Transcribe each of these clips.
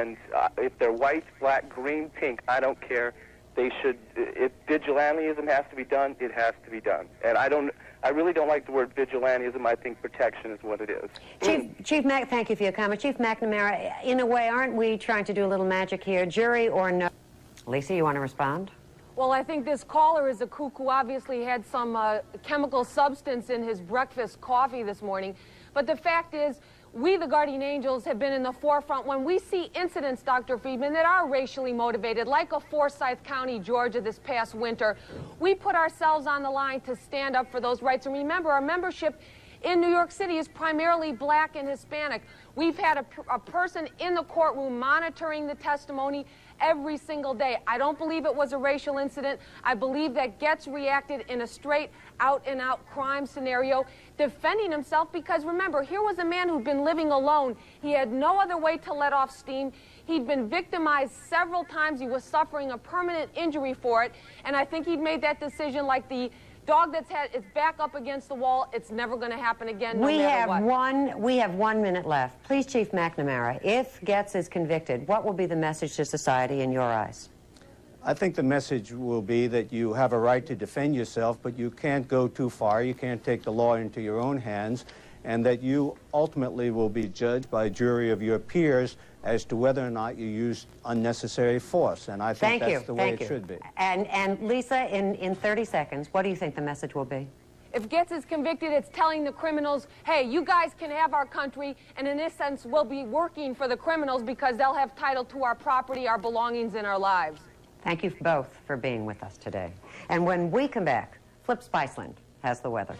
And if they're white, black, green, pink, I don't care. They should, if vigilanteism has to be done, it has to be done. And I really don't like the word vigilanteism. I think protection is what it is. Chief Mac, thank you for your comment. Chief McNamara, in a way, aren't we trying to do a little magic here? Jury or no? Lisa, you want to respond? Well, I think this caller is a kook who obviously had some chemical substance in his breakfast coffee this morning. But the fact is, we, the Guardian Angels, have been in the forefront when we see incidents, Dr. Friedman, that are racially motivated, like a Forsyth County, Georgia, this past winter. We put ourselves on the line to stand up for those rights. And remember, our membership in New York City is primarily black and Hispanic. We've had a person in the courtroom monitoring the testimony every single day. I don't believe it was a racial incident. I believe that Getz reacted in a straight out-and-out crime scenario, defending himself because, remember, here was a man who'd been living alone. He had no other way to let off steam. He'd been victimized several times. He was suffering a permanent injury for it, and I think he'd made that decision like the dog that's had its back up against the wall. It's never going to happen again, no matter what. We have 1 minute left. Please, Chief McNamara, if Getz is convicted, what will be the message to society in your eyes? I think the message will be that you have a right to defend yourself, but you can't go too far. You can't take the law into your own hands, and that you ultimately will be judged by a jury of your peers as to whether or not you used unnecessary force. And I think that's the way it should be. And Lisa, in 30 seconds, what do you think the message will be? If Getz is convicted, it's telling the criminals, hey, you guys can have our country, and in this sense, we'll be working for the criminals because they'll have title to our property, our belongings, and our lives. Thank you both for being with us today. And when we come back, Flip Spiceland has the weather.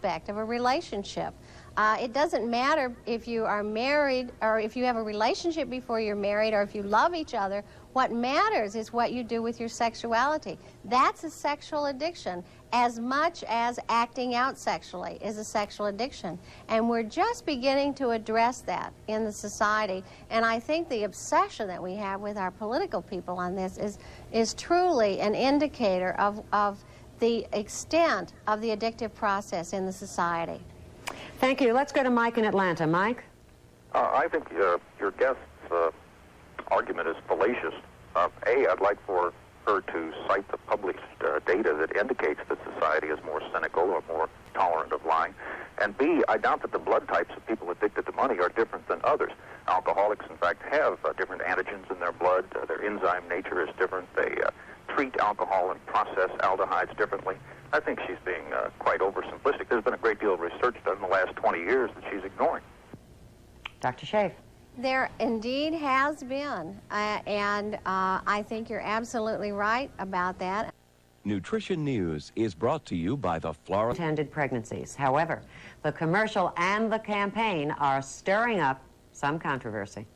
Of a relationship. It doesn't matter if you are married or if you have a relationship before you're married or if you love each other. What matters is what you do with your sexuality. That's a sexual addiction as much as acting out sexually is a sexual addiction. And we're just beginning to address that in the society. And I think the obsession that we have with our political people on this is truly an indicator of the extent of the addictive process in the society. Thank you. Let's go to Mike in Atlanta. Mike? I think your guest's argument is fallacious. I'd like for her to cite the published data that indicates that society is more cynical or more tolerant of lying. And B, I doubt that the blood types of people addicted to money are different than others. Alcoholics, in fact, have different antigens in their blood. Their enzyme nature is different. They treat alcohol and process aldehydes differently. I think she's being quite oversimplistic. There's been a great deal of research done in the last 20 years that she's ignoring. Dr. Schaaf. There indeed has been, and I think you're absolutely right about that. Nutrition News is brought to you by the Florida Intended pregnancies. However, the commercial and the campaign are stirring up some controversy.